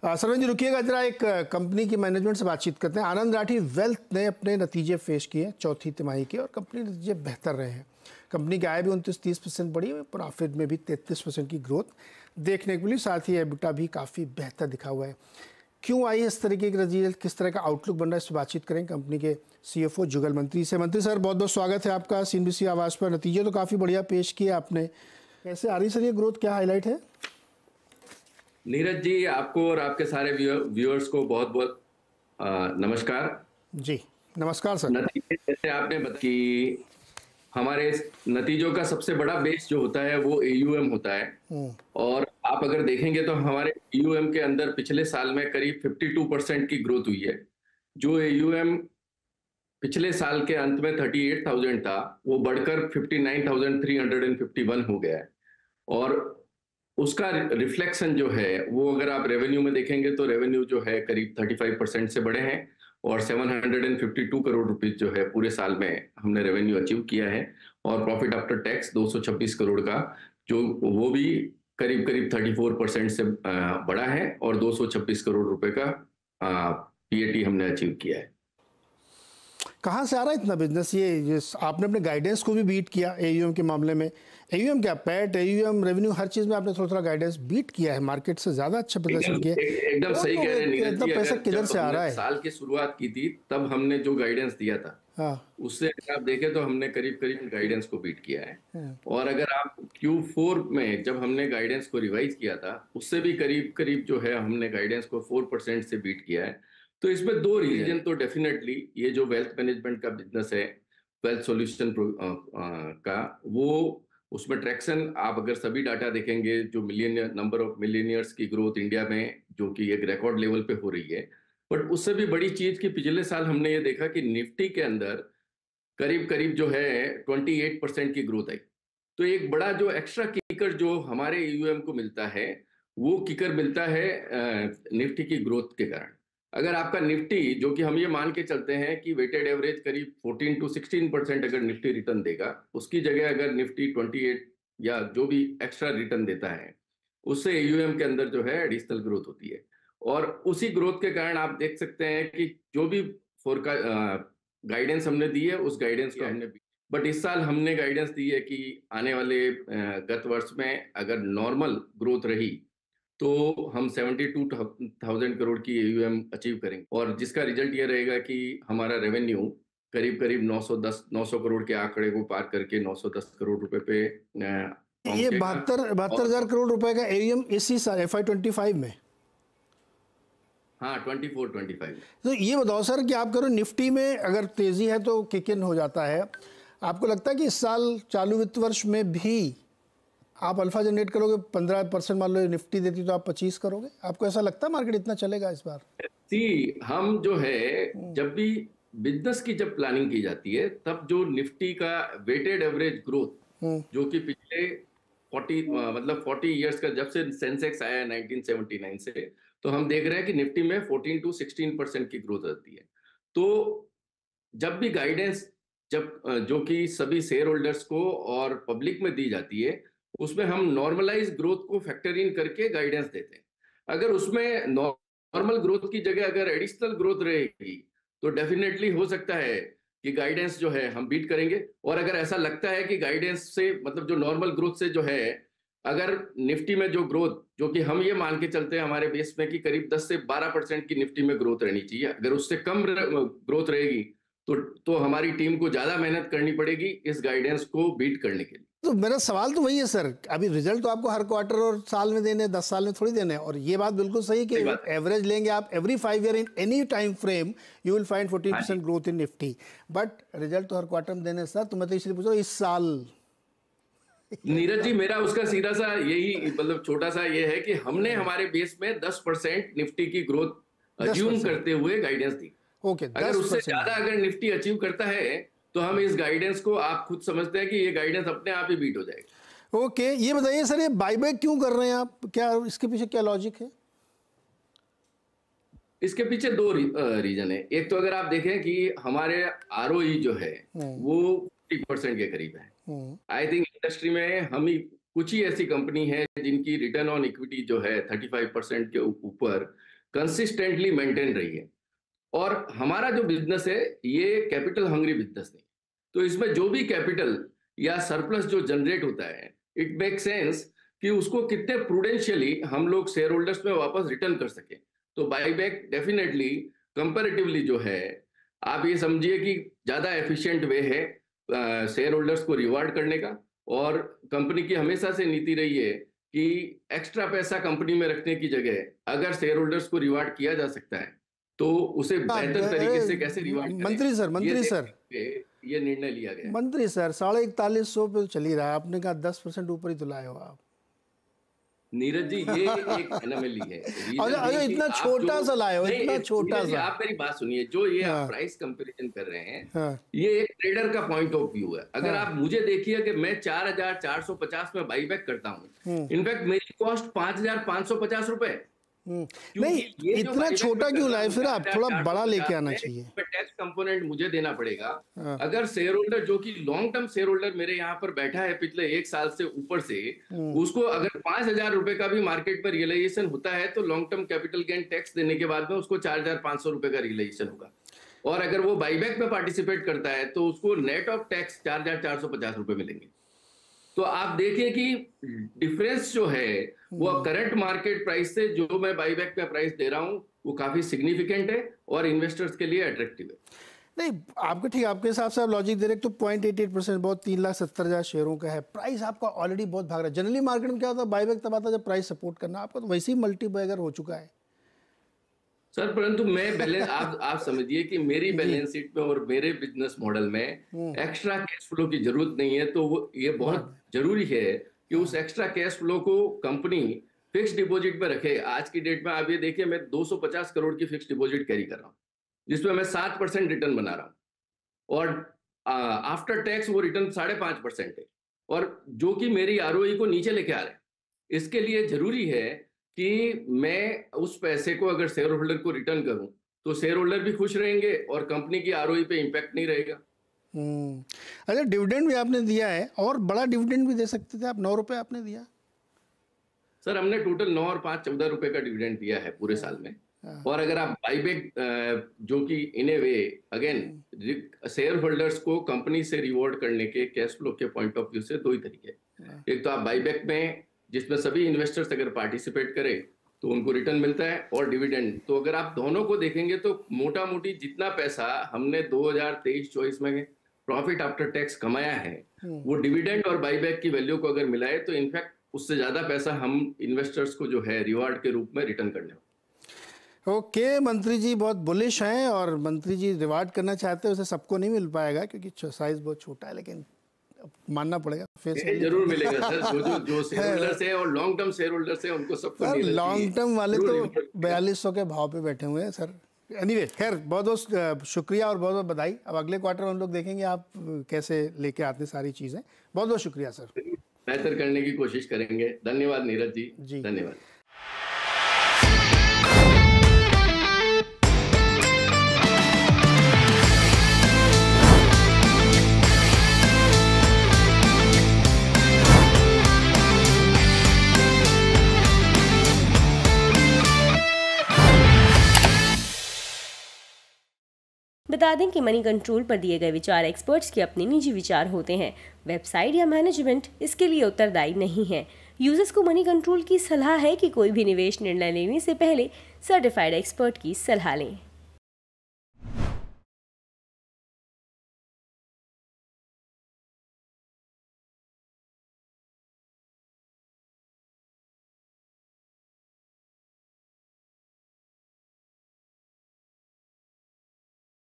सरवन जी रुकिएगा जरा, एक कंपनी की मैनेजमेंट से बातचीत करते हैं। आनंद राठी वेल्थ ने अपने नतीजे पेश किए चौथी तिमाही के और कंपनी नतीजे बेहतर रहे हैं। कंपनी की आय भी 29-30% बढ़ी है, प्रॉफिट में भी 33% की ग्रोथ देखने को मिली, साथ ही एबिटा भी काफ़ी बेहतर दिखा हुआ है। क्यों आई इस तरीके की नतीजे, किस तरह का आउटलुक बन रहा है, इस पर बातचीत करें कंपनी के CFO जुगल मंत्री से। मंत्री सर बहुत बहुत स्वागत है आपका CNBC आवाज़ पर। नतीजे तो काफ़ी बढ़िया पेश किए आपने, कैसे आ रही सर ये ग्रोथ, क्या हाईलाइट है? नीरज जी, आपको और आपके सारे व्यूअर्स को बहुत बहुत नमस्कार जी नमस्कार सर। नतीजे जैसे आपने बताया कि हमारे नतीजों का सबसे बड़ा बेस जो होता है वो AUM होता है। और आप अगर देखेंगे तो हमारे AUM के अंदर पिछले साल में करीब 52% की ग्रोथ हुई है। जो AUM पिछले साल के अंत में 38,000 था, वो बढ़कर 59,351 हो गया है। और उसका रिफ्लेक्शन जो है वो अगर आप रेवेन्यू में देखेंगे तो रेवेन्यू जो है करीब 35% से बढ़े हैं और 752 करोड़ रुपीस जो है पूरे साल में हमने रेवेन्यू अचीव किया है। और प्रॉफिट आफ्टर टैक्स 226 करोड़ का, जो वो भी करीब करीब 34% से बढ़ा है और 226 करोड़ रुपए का PAT हमने अचीव किया है। कहाँ से आ रहा है इतना बिजनेस? ये आपने अपने गाइडेंस को भी बीट किया AUM के मामले में। AUM क्या, पैट AUM रेवेन्यू हर चीज में आपने थोड़ा थोड़ा गाइडेंस बीट किया है, मार्केट से ज्यादा अच्छा प्रदर्शन किया है। एकदम सही कह रहे हैं नीरज जी। पैसा किधर जब से आ रहा है? साल की शुरुआत की थी तब हमने जो गाइडेंस दिया था, हाँ उससे अगर आप देखें तो हमने करीब करीब गाइडेंस को बीट किया है। और अगर आप Q4 में जब हमने गाइडेंस को रिवाइज किया था, उससे भी करीब करीब जो है हमने गाइडेंस को 4% से बीट किया है। तो इसमें दो रीजन तो डेफिनेटली ये जो वेल्थ मैनेजमेंट का बिजनेस है, वेल्थ सॉल्यूशन का, वो उसमें ट्रैक्शन आप अगर सभी डाटा देखेंगे, जो मिलियनियर नंबर ऑफ मिलियनियर्स की ग्रोथ इंडिया में जो कि एक रिकॉर्ड लेवल पे हो रही है। बट उससे भी बड़ी चीज कि पिछले साल हमने ये देखा कि निफ्टी के अंदर करीब करीब जो है 28% की ग्रोथ आई। तो एक बड़ा जो एक्स्ट्रा किकर जो हमारे AUM को मिलता है, वो किकर मिलता है निफ्टी की ग्रोथ के कारण। अगर आपका निफ्टी, जो कि हम ये मान के चलते हैं कि वेटेड एवरेज करीब 14 to 16% अगर निफ्टी रिटर्न देगा, उसकी जगह अगर निफ्टी 28 या जो भी एक्स्ट्रा रिटर्न देता है, उससे AUM के अंदर जो है एडिशनल ग्रोथ होती है। और उसी ग्रोथ के कारण आप देख सकते हैं कि जो भी फोरकास्ट गाइडेंस हमने दी है, उस गाइडेंस को हमने, बट इस साल हमने गाइडेंस दी है कि आने वाले गत वर्ष में अगर नॉर्मल ग्रोथ रही तो हम 72,000 करोड़ की AUM अचीव करेंगे। और जिसका रिजल्ट ये रहेगा कि हमारा रेवेन्यू करीब करीब 900 करोड़ के आंकड़े को पार करके 910 करोड़ रुपए पे ये 72,000 करोड़ रुपए का AUM इसी साल FY25 में? हाँ, 24-25। तो ये बताओ सर कि आप करो निफ्टी में अगर तेजी है तो किक इन हो जाता है, आपको लगता है कि इस साल चालू वित्त वर्ष में भी आप अल्फा जनरेट करोगे? 15% मान लो निफ्टी देती तो आप 25 करोगे? आपको ऐसा लगता है मार्केट इतना चलेगा इस बार? हम जो है जब भी बिजनेस की जब प्लानिंग की जाती है, तब जो निफ्टी का वेटेड एवरेज ग्रोथ जो कि पिछले 40 इयर्स का, जब से सेंसेक्स आया है 1979 से, तो हम देख रहे हैं कि निफ्टी में 14 to 16% की ग्रोथ आती है। तो जब भी गाइडेंस जो कि सभी शेयर होल्डर्स को और पब्लिक में दी जाती है, उसमें हम नॉर्मलाइज ग्रोथ को फैक्टर इन करके गाइडेंस देते हैं। अगर उसमें नॉर्मल ग्रोथ की जगह अगर एडिशनल ग्रोथ रहेगी तो डेफिनेटली हो सकता है कि गाइडेंस जो है हम बीट करेंगे। और अगर ऐसा लगता है कि गाइडेंस से मतलब जो नॉर्मल ग्रोथ से जो है, अगर निफ्टी में जो ग्रोथ, जो कि हम ये मान के चलते हैं हमारे बेस में कि करीब 10 से 12% की निफ्टी में ग्रोथ रहनी चाहिए, अगर उससे कम ग्रोथ रहेगी तो हमारी टीम को ज्यादा मेहनत करनी पड़ेगी इस गाइडेंस को बीट करने के लिए। तो मेरा सवाल तो वही है सर, अभी रिजल्ट तो आपको हर क्वार्टर और साल में देने, 10 साल में थोड़ी देने। और ये बात बिल्कुल सही कि एवरेज लेंगे आप every 5 year in any time frame you will find 14% growth in Nifty, but result तो हर क्वार्टर में देने सर। तो मैं तो इसलिए पूछ रहा हूँ इस साल। नीरज जी, मेरा उसका सीधा सा यही मतलब छोटा सा ये है कि हमने हमारे बेस में 10% निफ्टी की ग्रोथ अज्यूम करते हुए गाइडेंस दी। ओके, अगर उससे ज्यादा अगर निफ्टी अचीव करता है तो हम इस गाइडेंस को, आप खुद समझते हैं कि ये गाइडेंस अपने आप ही बीट हो जाएगा। ओके, ये बताइए सर, ये बायबैक क्यों कर रहे हैं आप? क्या इसके पीछे क्या लॉजिक है? इसके पीछे दो रीजन है। एक तो अगर आप देखें कि हमारे ROE जो है वो 50% के करीब है। आई थिंक इंडस्ट्री में हम ही कुछ ही ऐसी कंपनी है जिनकी रिटर्न ऑन इक्विटी जो है 35% के ऊपर कंसिस्टेंटली मेंटेन रही है। और हमारा जो बिजनेस है ये कैपिटल हंग्री बिजनेस नहीं, तो इसमें जो भी कैपिटल या सरप्लस जो जनरेट होता है, इट मेक सेंस कि उसको कितने प्रूडेंशियली हम लोग शेयर होल्डर्स में वापस रिटर्न कर सके। तो बाईबैक डेफिनेटली कंपैरेटिवली जो है, आप ये समझिए कि ज्यादा एफिशिएंट वे है शेयर होल्डर्स को रिवार्ड करने का। और कंपनी की हमेशा से नीति रही है कि एक्स्ट्रा पैसा कंपनी में रखने की जगह अगर शेयर होल्डर्स को रिवार्ड किया जा सकता है तो उसे बेहतर तरीके से कैसे रिवार्ड करें, मंत्री सर ये निर्णय लिया गया। मंत्री सर 4150 पे तो चल ही रहा है, आपने कहा 10% ऊपर ही तो लाए हो आप। नीरज जी ये एक एनोमली है। अरे इतना छोटा सा लाए हो, इतना छोटा सा। आप मेरी बात सुनिए, जो ये आप प्राइस कंपैरिजन कर रहे हैं, ये एक ट्रेडर का पॉइंट ऑफ व्यू है। अगर आप मुझे देखिए कि मैं 4450 में बाईबैक करता हूँ, इनफैक्ट मेरी कॉस्ट 5550 रुपए। नहीं इतना छोटा क्यों लाए फिर आप, थोड़ा बड़ा लेके आना चाहिए। टैक्स कंपोनेंट मुझे देना पड़ेगा। अगर शेयर होल्डर जो कि लॉन्ग टर्म शेयर होल्डर मेरे यहाँ पर बैठा है पिछले 1 साल से ऊपर से, उसको अगर 5000 रुपए का भी मार्केट में रियलाइजेशन होता है तो long term capital gain tax देने के बाद में उसको 4500 रुपए का रियलाइजेशन होगा। और अगर वो बाईबैक में पार्टिसिपेट करता है तो उसको नेट ऑफ टैक्स 4450 रुपए मिलेंगे। तो आप देखिए कि डिफरेंस जो है वो करंट मार्केट प्राइस से जो मैं बाईबैक पे प्राइस दे रहा हूं वो काफी सिग्निफिकेंट है और इन्वेस्टर्स के लिए अट्रैक्टिव है। नहीं आपको ठीक, आपके हिसाब से आप लॉजिक दे रहे तो 0.88% बहुत 3,70,000 शेयरों का है, प्राइस आपका ऑलरेडी बहुत भाग रहा है। जनरली मार्केट में क्या होता है, बाईबैक तब आता है जब प्राइस सपोर्ट करना, आपका तो वैसे ही मल्टीबैगर हो चुका है सर। परंतु मैं बैलेंस आप समझिए कि मेरी बैलेंस शीट में और मेरे बिजनेस मॉडल में एक्स्ट्रा कैश फ्लो की जरूरत नहीं है। तो वो ये बहुत जरूरी है कि उस एक्स्ट्रा कैश फ्लो को कंपनी फिक्स डिपॉजिट में रखे। आज की डेट में आप ये देखिए मैं 250 करोड़ की फिक्स डिपॉजिट कैरी कर रहा हूँ जिसमें मैं 7% रिटर्न बना रहा हूँ और आफ्टर टैक्स वो रिटर्न 5.5% है और जो कि मेरी आरओई को नीचे लेके आ रहे हैं। इसके लिए जरूरी है कि मैं उस पैसे को अगर शेयर होल्डर को रिटर्न करूं तो शेयर होल्डर भी खुश रहेंगे और कंपनी की आरओई पे इंपैक्ट नहीं रहेगा। अच्छा डिविडेंड भी आपने दिया है और बड़ा डिविडेंड भी दे सकते थे आप, 9 रुपए आपने दिया। सर हमने टोटल 9 और 5 14 रुपए का डिविडेंड दिया है पूरे साल में। और अगर आप बाईबैक जो कि इन ए वे अगेन शेयर होल्डर्स को कंपनी से रिवॉर्ड करने के कैश फ्लो के पॉइंट ऑफ व्यू से 2 ही तरीके, एक तो आप बाईबैक में जिसमें सभी इन्वेस्टर्स अगर पार्टिसिपेट करें तो उनको रिटर्न मिलता है और डिविडेंड। तो अगर आप दोनों को देखेंगे तो मोटा मोटी जितना पैसा हमने 2023-24 में प्रॉफिट आफ्टर टैक्स कमाया है वो डिविडेंड और बाईबैक की वैल्यू को अगर मिलाए तो इनफैक्ट उससे ज्यादा पैसा हम इन्वेस्टर्स को जो है रिवार्ड के रूप में रिटर्न करने। ओके मंत्री जी बहुत बुलिश हैं और मंत्री जी रिवार्ड करना चाहते हैं, उसे सबको नहीं मिल पाएगा क्योंकि साइज बहुत छोटा है, लेकिन मानना पड़ेगा। जरूर मिलेगा सर, जो शेयर होल्डर्स है और लॉन्ग टर्म शेयर होल्डर्स है उनको सबको मिलेगा। लॉन्ग टर्म वाले तो 4200 के भाव पे बैठे हुए हैं सर। एनीवे खैर बहुत बहुत शुक्रिया और बहुत बहुत बधाई। अब अगले क्वार्टर में हम लोग देखेंगे आप कैसे लेके आते हैं सारी चीजें। बहुत बहुत शुक्रिया सर, बेहतर करने की कोशिश करेंगे। धन्यवाद नीरज जी, धन्यवाद। बता दें कि मनी कंट्रोल पर दिए गए विचार एक्सपर्ट्स के अपने निजी विचार होते हैं। वेबसाइट या मैनेजमेंट इसके लिए उत्तरदायी नहीं है। यूजर्स को मनी कंट्रोल की सलाह है कि कोई भी निवेश निर्णय लेने से पहले सर्टिफाइड एक्सपर्ट की सलाह लें।